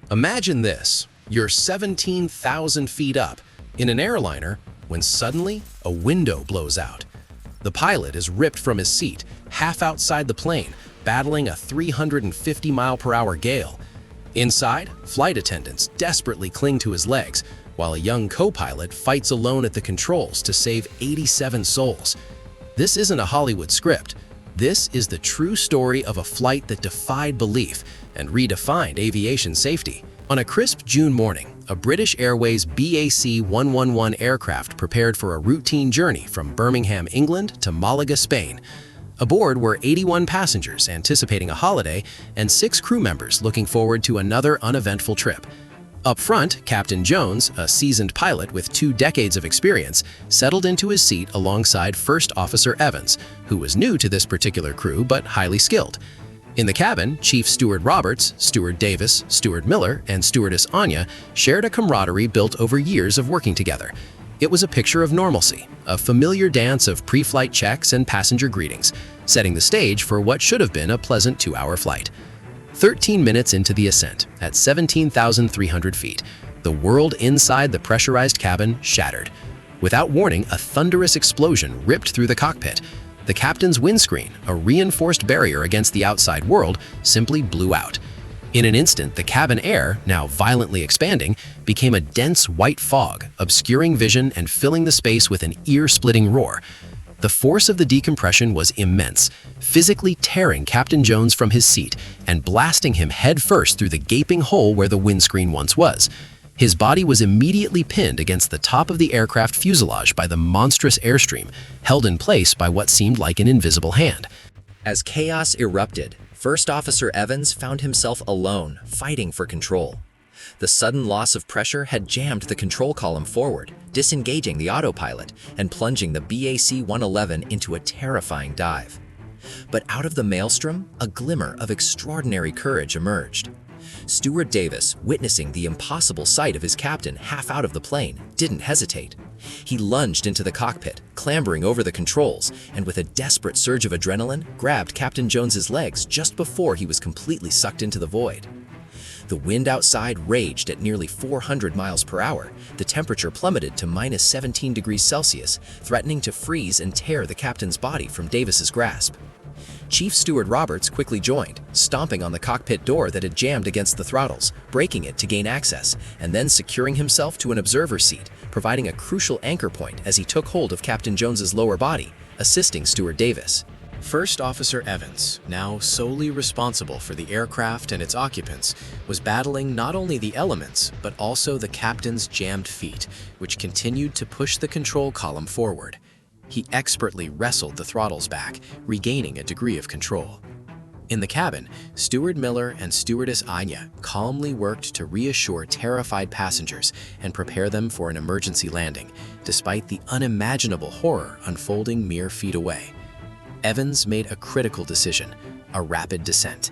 Imagine this, you're 17,000 feet up in an airliner when suddenly a window blows out. The pilot is ripped from his seat, half outside the plane, battling a 350-mile-per-hour gale. Inside, flight attendants desperately cling to his legs, while a young co-pilot fights alone at the controls to save 87 souls. This isn't a Hollywood script. This is the true story of a flight that defied belief and redefined aviation safety. On a crisp June morning, a British Airways BAC-111 aircraft prepared for a routine journey from Birmingham, England to Malaga, Spain. Aboard were 81 passengers anticipating a holiday and 6 crew members looking forward to another uneventful trip. Up front, Captain Jones, a seasoned pilot with 2 decades of experience, settled into his seat alongside First Officer Evans, who was new to this particular crew but highly skilled. In the cabin, Chief Steward Roberts, Steward Davis, Steward Miller, and Stewardess Anya shared a camaraderie built over years of working together. It was a picture of normalcy, a familiar dance of pre-flight checks and passenger greetings, setting the stage for what should have been a pleasant 2-hour flight. 13 minutes into the ascent, at 17,300 feet, the world inside the pressurized cabin shattered. Without warning, a thunderous explosion ripped through the cockpit. The captain's windscreen, a reinforced barrier against the outside world, simply blew out. In an instant, the cabin air, now violently expanding, became a dense white fog, obscuring vision and filling the space with an ear-splitting roar. The force of the decompression was immense, physically tearing Captain Jones from his seat and blasting him headfirst through the gaping hole where the windscreen once was. His body was immediately pinned against the top of the aircraft fuselage by the monstrous airstream, held in place by what seemed like an invisible hand. As chaos erupted, First Officer Evans found himself alone, fighting for control. The sudden loss of pressure had jammed the control column forward, disengaging the autopilot and plunging the BAC-111 into a terrifying dive. But out of the maelstrom, a glimmer of extraordinary courage emerged. Steward Davis, witnessing the impossible sight of his captain half out of the plane, didn't hesitate. He lunged into the cockpit, clambering over the controls, and with a desperate surge of adrenaline, grabbed Captain Jones's legs just before he was completely sucked into the void. The wind outside raged at nearly 400 miles per hour. The temperature plummeted to minus 17 degrees Celsius, threatening to freeze and tear the captain's body from Davis's grasp. Chief Steward Roberts quickly joined, stomping on the cockpit door that had jammed against the throttles, breaking it to gain access, and then securing himself to an observer seat, providing a crucial anchor point as he took hold of Captain Jones's lower body, assisting Steward Davis. First Officer Evans, now solely responsible for the aircraft and its occupants, was battling not only the elements, but also the captain's jammed feet, which continued to push the control column forward. He expertly wrestled the throttles back, regaining a degree of control. In the cabin, Steward Miller and Stewardess Anya calmly worked to reassure terrified passengers and prepare them for an emergency landing, despite the unimaginable horror unfolding mere feet away. Evans made a critical decision, a rapid descent.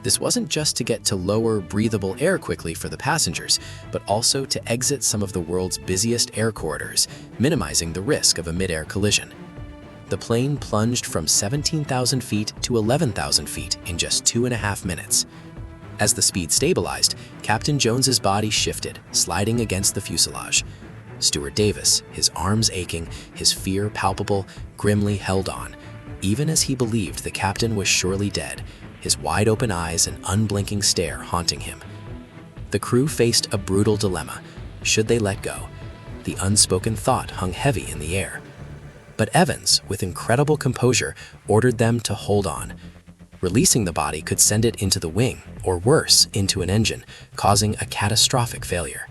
This wasn't just to get to lower, breathable air quickly for the passengers, but also to exit some of the world's busiest air corridors, minimizing the risk of a mid-air collision. The plane plunged from 17,000 feet to 11,000 feet in just 2.5 minutes. As the speed stabilized, Captain Jones's body shifted, sliding against the fuselage. Steward Davis, his arms aching, his fear palpable, grimly held on. Even as he believed the captain was surely dead, his wide-open eyes and unblinking stare haunting him. The crew faced a brutal dilemma. Should they let go? The unspoken thought hung heavy in the air. But Evans, with incredible composure, ordered them to hold on. Releasing the body could send it into the wing, or worse, into an engine, causing a catastrophic failure.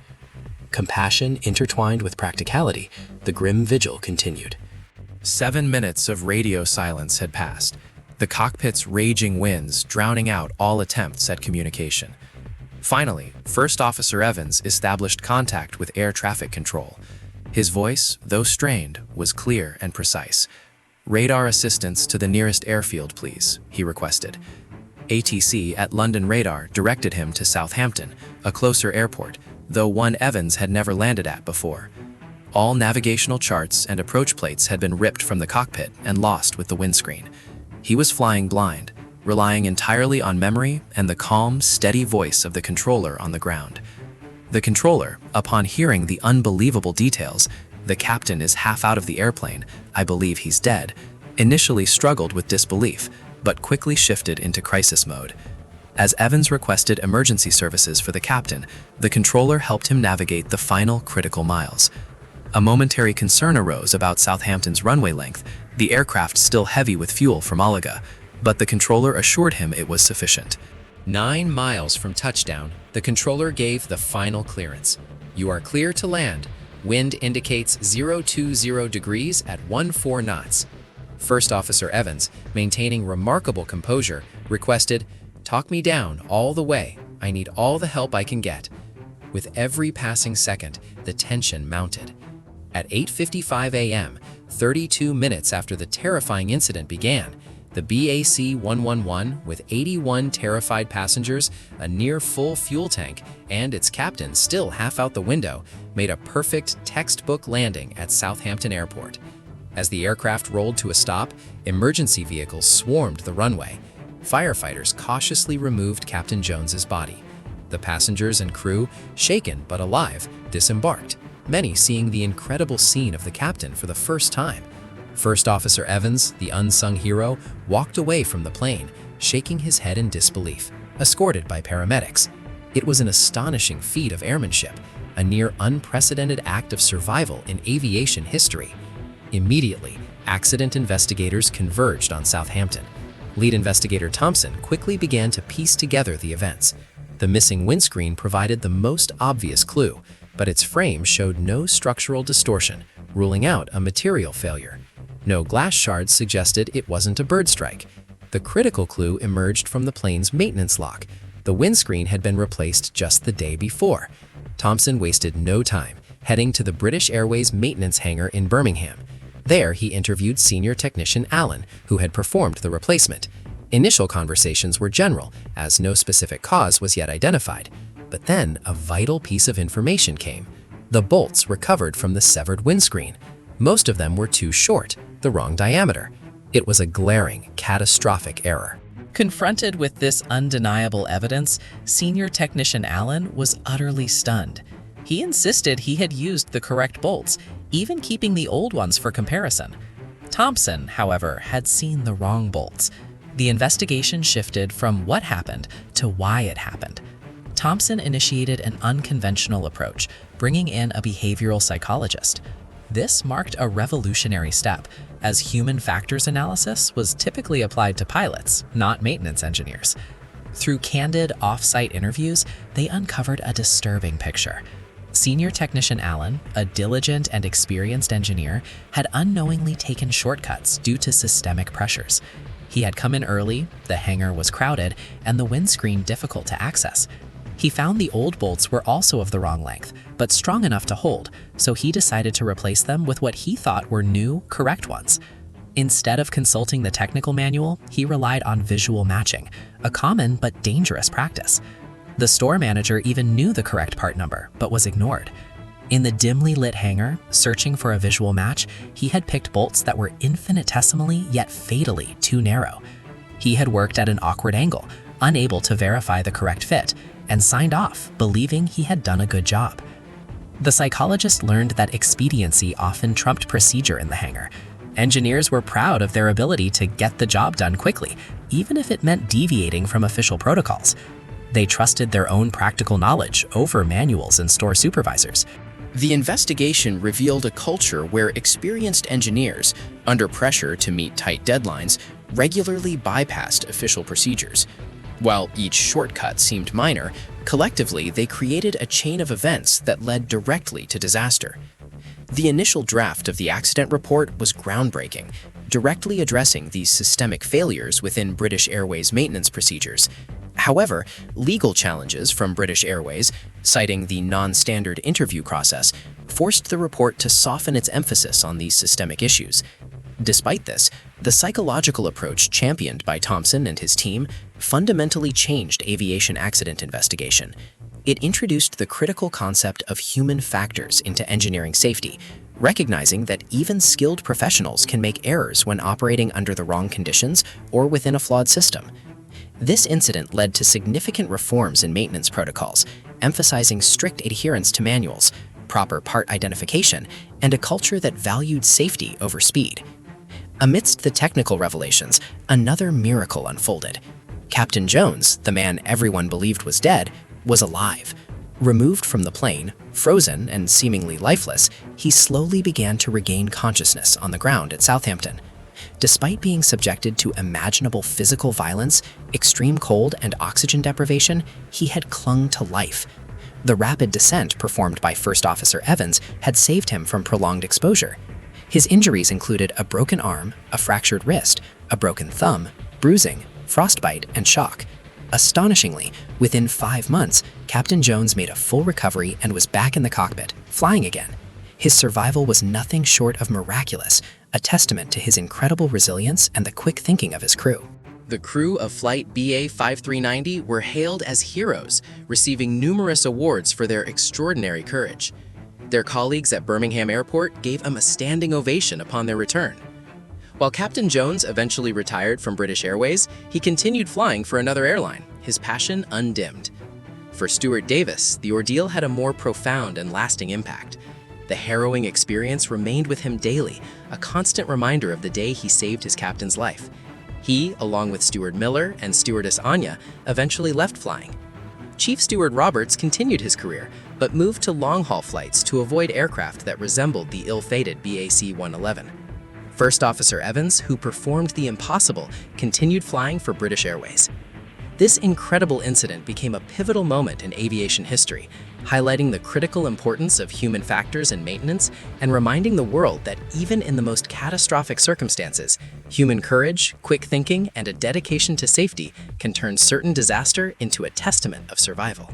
Compassion intertwined with practicality, the grim vigil continued. 7 minutes of radio silence had passed, the cockpit's raging winds drowning out all attempts at communication. Finally, First Officer Evans established contact with air traffic control. His voice, though strained, was clear and precise. "Radar assistance to the nearest airfield, please," he requested. ATC at London Radar directed him to Southampton, a closer airport, though one Evans had never landed at before. All navigational charts and approach plates had been ripped from the cockpit and lost with the windscreen. He was flying blind, relying entirely on memory and the calm, steady voice of the controller on the ground. The controller, upon hearing the unbelievable details, "The captain is half out of the airplane, I believe he's dead," initially struggled with disbelief, but quickly shifted into crisis mode. As Evans requested emergency services for the captain, the controller helped him navigate the final critical miles. A momentary concern arose about Southampton's runway length, the aircraft still heavy with fuel from Malaga, but the controller assured him it was sufficient. 9 miles from touchdown, the controller gave the final clearance. "You are clear to land. Wind indicates 020 degrees at 14 knots. First Officer Evans, maintaining remarkable composure, requested, "Talk me down all the way. I need all the help I can get." With every passing second, the tension mounted. At 8:55 a.m., 32 minutes after the terrifying incident began, the BAC 111, with 81 terrified passengers, a near-full fuel tank, and its captain still half out the window, made a perfect textbook landing at Southampton Airport. As the aircraft rolled to a stop, emergency vehicles swarmed the runway. Firefighters cautiously removed Captain Jones's body. The passengers and crew, shaken but alive, disembarked, many seeing the incredible scene of the captain for the first time. First Officer Evans, the unsung hero, walked away from the plane, shaking his head in disbelief, escorted by paramedics. It was an astonishing feat of airmanship, a near unprecedented act of survival in aviation history. Immediately, accident investigators converged on Southampton. Lead investigator Thompson quickly began to piece together the events. The missing windscreen provided the most obvious clue, but its frame showed no structural distortion, ruling out a material failure. No glass shards suggested it wasn't a bird strike. The critical clue emerged from the plane's maintenance log. The windscreen had been replaced just the day before. Thompson wasted no time, heading to the British Airways maintenance hangar in Birmingham. There, he interviewed senior technician Allen, who had performed the replacement. Initial conversations were general, as no specific cause was yet identified. But then, a vital piece of information came. The bolts recovered from the severed windscreen. Most of them were too short, the wrong diameter. It was a glaring, catastrophic error. Confronted with this undeniable evidence, senior technician Allen was utterly stunned. He insisted he had used the correct bolts, even keeping the old ones for comparison. Thompson, however, had seen the wrong bolts. The investigation shifted from what happened to why it happened. Thompson initiated an unconventional approach, bringing in a behavioral psychologist. This marked a revolutionary step, as human factors analysis was typically applied to pilots, not maintenance engineers. Through candid, off-site interviews, they uncovered a disturbing picture. Senior technician Allen, a diligent and experienced engineer, had unknowingly taken shortcuts due to systemic pressures. He had come in early, the hangar was crowded, and the windscreen difficult to access. He found the old bolts were also of the wrong length, but strong enough to hold, so he decided to replace them with what he thought were new, correct ones. Instead of consulting the technical manual, he relied on visual matching, a common but dangerous practice. The store manager even knew the correct part number, but was ignored. In the dimly lit hangar, searching for a visual match, he had picked bolts that were infinitesimally yet fatally too narrow. He had worked at an awkward angle, unable to verify the correct fit, and signed off, believing he had done a good job. The psychologist learned that expediency often trumped procedure in the hangar. Engineers were proud of their ability to get the job done quickly, even if it meant deviating from official protocols. They trusted their own practical knowledge over manuals and store supervisors. The investigation revealed a culture where experienced engineers, under pressure to meet tight deadlines, regularly bypassed official procedures. While each shortcut seemed minor, collectively they created a chain of events that led directly to disaster. The initial draft of the accident report was groundbreaking, directly addressing these systemic failures within British Airways maintenance procedures. However, legal challenges from British Airways, citing the non-standard interview process, forced the report to soften its emphasis on these systemic issues. Despite this, the psychological approach championed by Thompson and his team fundamentally changed aviation accident investigation. It introduced the critical concept of human factors into engineering safety, recognizing that even skilled professionals can make errors when operating under the wrong conditions or within a flawed system. This incident led to significant reforms in maintenance protocols, emphasizing strict adherence to manuals, proper part identification, and a culture that valued safety over speed. Amidst the technical revelations, another miracle unfolded. Captain Jones, the man everyone believed was dead, was alive. Removed from the plane, frozen and seemingly lifeless, he slowly began to regain consciousness on the ground at Southampton. Despite being subjected to imaginable physical violence, extreme cold, and oxygen deprivation, he had clung to life. The rapid descent performed by First Officer Evans had saved him from prolonged exposure. His injuries included a broken arm, a fractured wrist, a broken thumb, bruising, frostbite, and shock. Astonishingly, within 5 months, Captain Jones made a full recovery and was back in the cockpit, flying again. His survival was nothing short of miraculous, a testament to his incredible resilience and the quick thinking of his crew. The crew of Flight BA 5390 were hailed as heroes, receiving numerous awards for their extraordinary courage. Their colleagues at Birmingham Airport gave them a standing ovation upon their return. While Captain Jones eventually retired from British Airways, he continued flying for another airline, his passion undimmed. For Steward Davis, the ordeal had a more profound and lasting impact. The harrowing experience remained with him daily, a constant reminder of the day he saved his captain's life. He, along with Steward Miller and Stewardess Anya, eventually left flying. Chief Steward Roberts continued his career, but moved to long-haul flights to avoid aircraft that resembled the ill-fated BAC 111. First Officer Evans, who performed the impossible, continued flying for British Airways. This incredible incident became a pivotal moment in aviation history, highlighting the critical importance of human factors in maintenance and reminding the world that even in the most catastrophic circumstances, human courage, quick thinking, and a dedication to safety can turn certain disaster into a testament of survival.